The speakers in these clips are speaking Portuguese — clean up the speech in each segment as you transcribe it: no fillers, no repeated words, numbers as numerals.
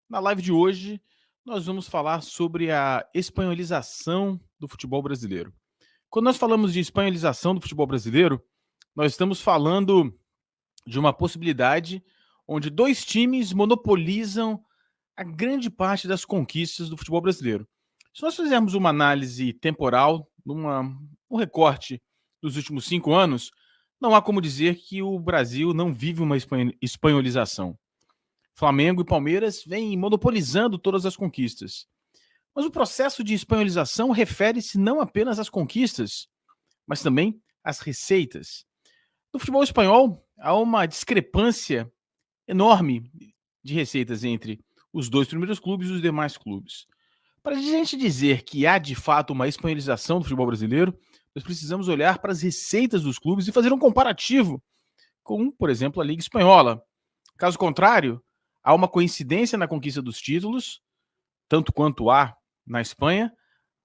Na live de hoje, nós vamos falar sobre a espanholização do futebol brasileiro. Quando nós falamos de espanholização do futebol brasileiro, nós estamos falando de uma possibilidade onde dois times monopolizam a grande parte das conquistas do futebol brasileiro. Se nós fizermos uma análise temporal, um recorte dos últimos 5 anos, não há como dizer que o Brasil não vive uma espanholização. Flamengo e Palmeiras vêm monopolizando todas as conquistas. Mas o processo de espanholização refere-se não apenas às conquistas, mas também às receitas. No futebol espanhol, há uma discrepância enorme de receitas entre os dois primeiros clubes e os demais clubes. Para a gente dizer que há de fato uma espanholização do futebol brasileiro, nós precisamos olhar para as receitas dos clubes e fazer um comparativo com, por exemplo, a Liga Espanhola. Caso contrário, há uma coincidência na conquista dos títulos, tanto quanto há na Espanha,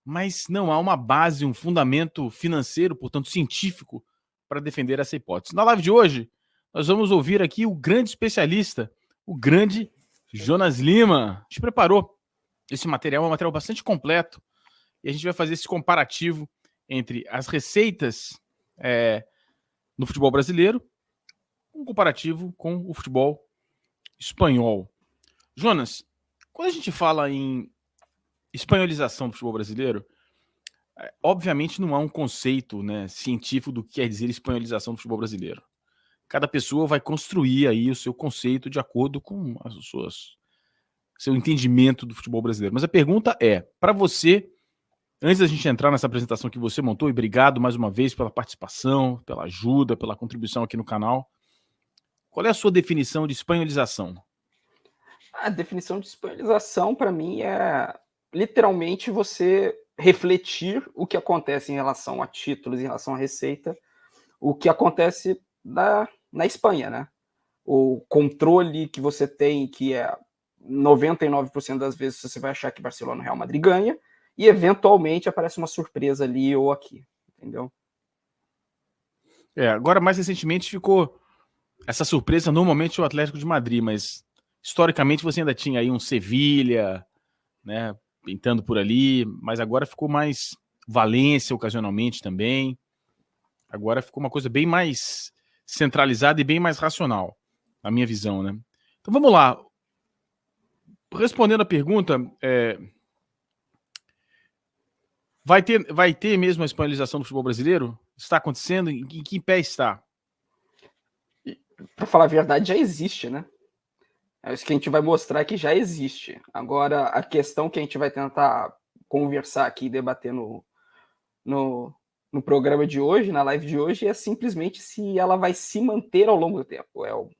mas não há uma base, um fundamento financeiro, portanto científico, para defender essa hipótese. Na live de hoje, nós vamos ouvir aqui o grande especialista, o grande Jonas Lima. A gente preparou esse material, é um material bastante completo, e a gente vai fazer esse comparativo entre as receitas no futebol brasileiro, um comparativo com o futebol espanhol. Jonas, quando a gente fala em espanholização do futebol brasileiro, obviamente não há um conceito, né, científico do que quer dizer espanholização do futebol brasileiro. Cada pessoa vai construir aí o seu conceito de acordo com seu entendimento do futebol brasileiro. Mas a pergunta é, para você, antes da gente entrar nessa apresentação que você montou, e obrigado mais uma vez pela participação, pela ajuda, pela contribuição aqui no canal, qual é a sua definição de espanholização? A definição de espanholização, para mim, é literalmente você refletir o que acontece em relação a títulos, em relação à receita, o que acontece na Espanha, né? O controle que você tem, que é 99% das vezes você vai achar que Barcelona e Real Madrid ganha, e eventualmente aparece uma surpresa ali ou aqui, entendeu? Agora, mais recentemente, ficou essa surpresa, normalmente o Atlético de Madrid, mas historicamente você ainda tinha aí um Sevilha, né, pintando por ali, mas agora ficou mais Valência ocasionalmente também. Agora ficou uma coisa bem mais centralizada e bem mais racional, na minha visão, né? Então vamos lá. Respondendo a pergunta, vai ter mesmo a espanholização do futebol brasileiro? Está acontecendo? Em que pé está? Para falar a verdade, já existe, né? É isso que a gente vai mostrar que já existe. Agora, a questão que a gente vai tentar conversar aqui e debater no programa de hoje, na live de hoje, é simplesmente se ela vai se manter ao longo do tempo.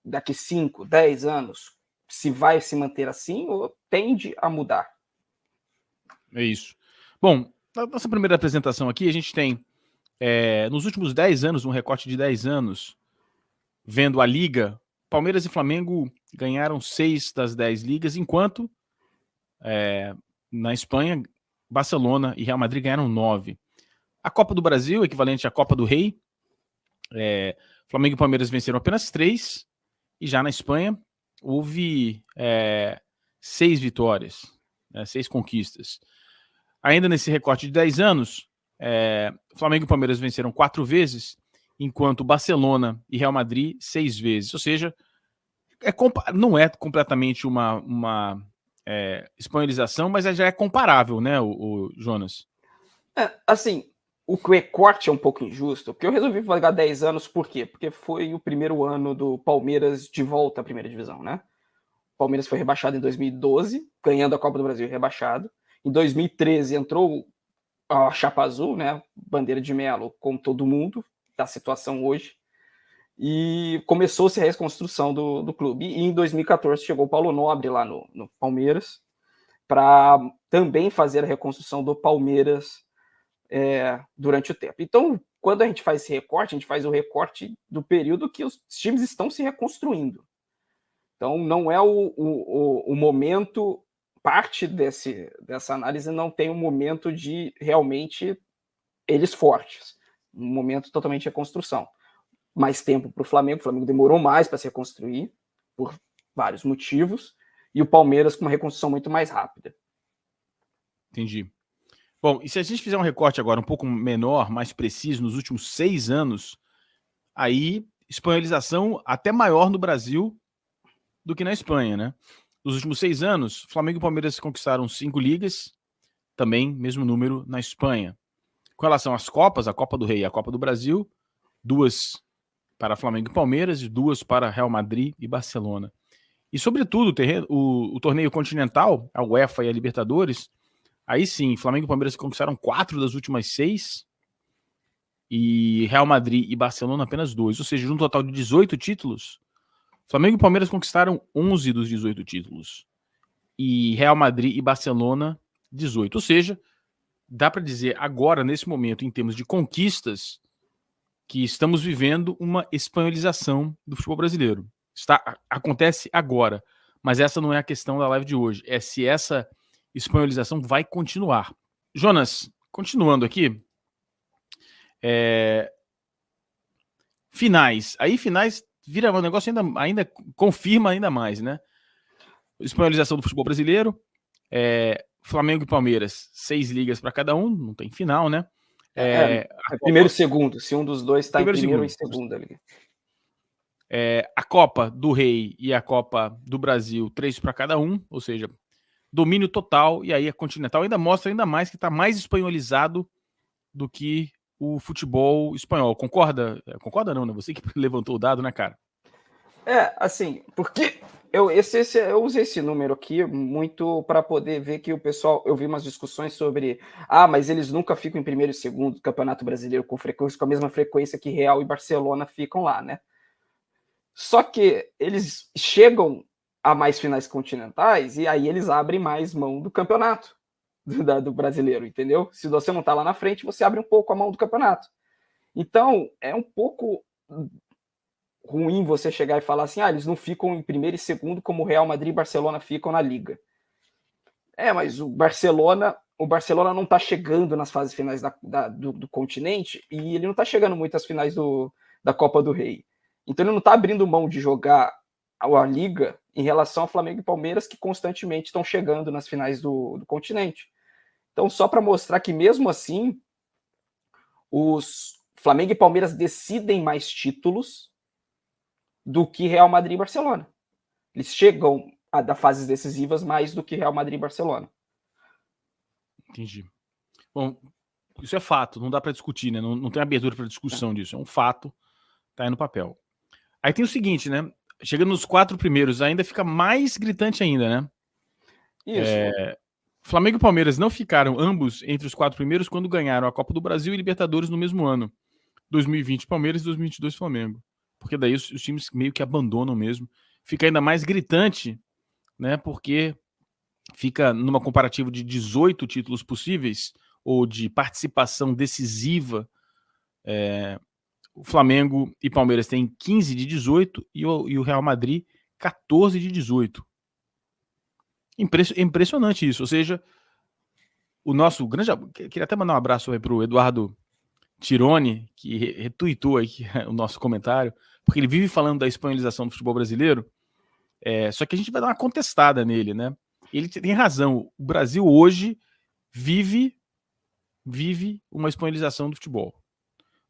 Daqui 5, 10 anos, se vai se manter assim ou tende a mudar. É isso. Bom, na nossa primeira apresentação aqui, a gente tem, nos últimos 10 anos, um recorte de 10 anos, vendo a Liga, Palmeiras e Flamengo ganharam 6 das 10 ligas, enquanto na Espanha, Barcelona e Real Madrid ganharam 9. A Copa do Brasil, equivalente à Copa do Rei, Flamengo e Palmeiras venceram apenas 3, e já na Espanha houve 6 vitórias, 6 conquistas. Ainda nesse recorte de 10 anos, Flamengo e Palmeiras venceram 4 vezes, enquanto Barcelona e Real Madrid 6 vezes. Ou seja, não é completamente uma espanholização, mas já é comparável, né, o Jonas? Assim, o recorte é um pouco injusto, porque eu resolvi pegar 10 anos, por quê? Porque foi o primeiro ano do Palmeiras de volta à primeira divisão, né? O Palmeiras foi rebaixado em 2012, ganhando a Copa do Brasil rebaixado. Em 2013 entrou a Chapa Azul, né? Bandeira de Melo, com todo mundo, da situação hoje. E começou-se a reconstrução do clube. E em 2014 chegou o Paulo Nobre lá no Palmeiras, para também fazer a reconstrução do Palmeiras durante o tempo. Então, quando a gente faz esse recorte, a gente faz o recorte do período que os times estão se reconstruindo. Então, não é o momento, parte dessa análise não tem um momento de realmente eles fortes, um momento totalmente de reconstrução. Mais tempo para o Flamengo demorou mais para se reconstruir, por vários motivos, e o Palmeiras com uma reconstrução muito mais rápida. Entendi. Bom, e se a gente fizer um recorte agora um pouco menor, mais preciso, nos últimos 6 anos, aí espanholização até maior no Brasil do que na Espanha, né? Nos últimos 6 anos, Flamengo e Palmeiras conquistaram 5 ligas, também mesmo número na Espanha. Com relação às Copas, a Copa do Rei e a Copa do Brasil, 2 para Flamengo e Palmeiras e 2 para Real Madrid e Barcelona. E sobretudo o torneio continental, a UEFA e a Libertadores, aí sim, Flamengo e Palmeiras conquistaram 4 das últimas 6 e Real Madrid e Barcelona apenas 2, ou seja, de um total de 18 títulos, Flamengo e Palmeiras conquistaram 11 dos 18 títulos e Real Madrid e Barcelona 18, ou seja, dá para dizer agora, nesse momento, em termos de conquistas, que estamos vivendo uma espanholização do futebol brasileiro. Acontece agora, mas essa não é a questão da live de hoje, é se essa espanholização vai continuar. Jonas, continuando aqui, finais. Aí finais vira um negócio ainda confirma ainda mais, né? Espanholização do futebol brasileiro, Flamengo e Palmeiras, 6 ligas para cada um, não tem final, né? Primeiro e segundo, se um dos dois está em primeiro ou em segunda liga. A Copa do Rei e a Copa do Brasil, 3 para cada um, ou seja, domínio total, e aí a Continental ainda mostra ainda mais que está mais espanholizado do que o futebol espanhol. Concorda? Concorda não, né? Você que levantou o dado, né, cara? Assim, porque eu usei esse número aqui muito para poder ver que o pessoal, eu vi umas discussões sobre, mas eles nunca ficam em primeiro e segundo do Campeonato Brasileiro com a mesma frequência que Real e Barcelona ficam lá, né? Só que eles chegam a mais finais continentais e aí eles abrem mais mão do campeonato do brasileiro, entendeu? Se você não tá lá na frente, você abre um pouco a mão do campeonato. Então, é um pouco ruim você chegar e falar assim, eles não ficam em primeiro e segundo como o Real Madrid e Barcelona ficam na Liga. Mas o Barcelona não tá chegando nas fases finais do continente e ele não tá chegando muito às finais da Copa do Rei. Então ele não tá abrindo mão de jogar a Liga em relação ao Flamengo e Palmeiras, que constantemente estão chegando nas finais do continente. Então, só para mostrar que mesmo assim, os Flamengo e Palmeiras decidem mais títulos do que Real Madrid e Barcelona. Eles chegam a dar fases decisivas mais do que Real Madrid e Barcelona. Entendi. Bom, isso é fato, não dá para discutir, né? Não tem abertura para discussão disso, é um fato, tá aí no papel. Aí tem o seguinte, né? Chegando nos 4 primeiros, ainda fica mais gritante ainda, né? Isso. Flamengo e Palmeiras não ficaram ambos entre os 4 primeiros quando ganharam a Copa do Brasil e Libertadores no mesmo ano. 2020 Palmeiras e 2022 Flamengo. Porque daí os times meio que abandonam mesmo. Fica ainda mais gritante, né? Porque fica numa comparativa de 18 títulos possíveis, ou de participação decisiva, o Flamengo e Palmeiras têm 15 de 18 e o Real Madrid 14 de 18. Impressionante isso, ou seja, o nosso grande... Queria até mandar um abraço aí para o Eduardo Tironi, que retuitou aqui o nosso comentário, porque ele vive falando da espanholização do futebol brasileiro, só que a gente vai dar uma contestada nele, né? Ele tem razão, o Brasil hoje vive uma espanholização do futebol.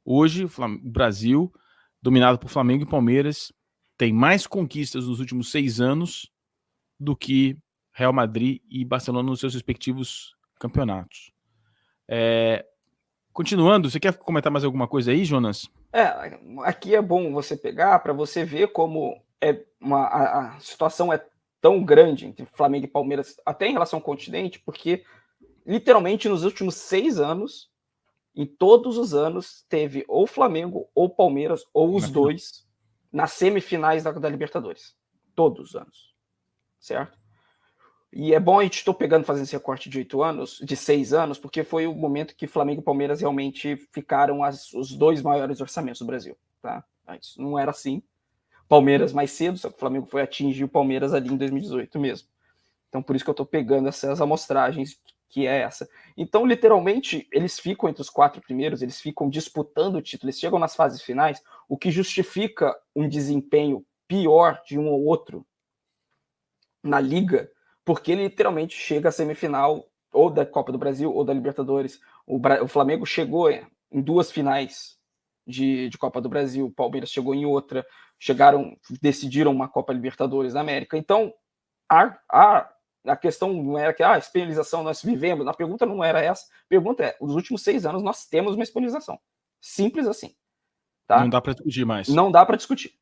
Hoje, o Brasil, dominado por Flamengo e Palmeiras, tem mais conquistas nos últimos 6 anos do que Real Madrid e Barcelona nos seus respectivos campeonatos. Continuando, você quer comentar mais alguma coisa aí, Jonas? Aqui é bom você pegar para você ver como a situação é tão grande entre Flamengo e Palmeiras, até em relação ao continente, porque literalmente nos últimos 6 anos, em todos os anos, teve ou Flamengo ou Palmeiras, ou os dois, nas semifinais da Libertadores. Todos os anos. Certo? E é bom a gente estar fazendo esse recorte de 6 anos, porque foi o momento que Flamengo e Palmeiras realmente ficaram os 2 maiores orçamentos do Brasil. Tá? Isso não era assim. Palmeiras mais cedo, só que o Flamengo foi atingir o Palmeiras ali em 2018 mesmo. Então, por isso que eu estou pegando essas amostragens, que é essa. Então, literalmente, eles ficam entre os 4 primeiros, eles ficam disputando o título, eles chegam nas fases finais, o que justifica um desempenho pior de um ou outro na Liga, porque ele literalmente chega à semifinal ou da Copa do Brasil ou da Libertadores. O Flamengo chegou em 2 finais de Copa do Brasil, o Palmeiras chegou em outra, decidiram uma Copa Libertadores da América. Então, a questão não era que a espanholização nós vivemos, a pergunta não era essa, a pergunta é, nos últimos 6 anos nós temos uma espanholização. Simples assim. Tá? Não dá para discutir mais. Não dá para discutir.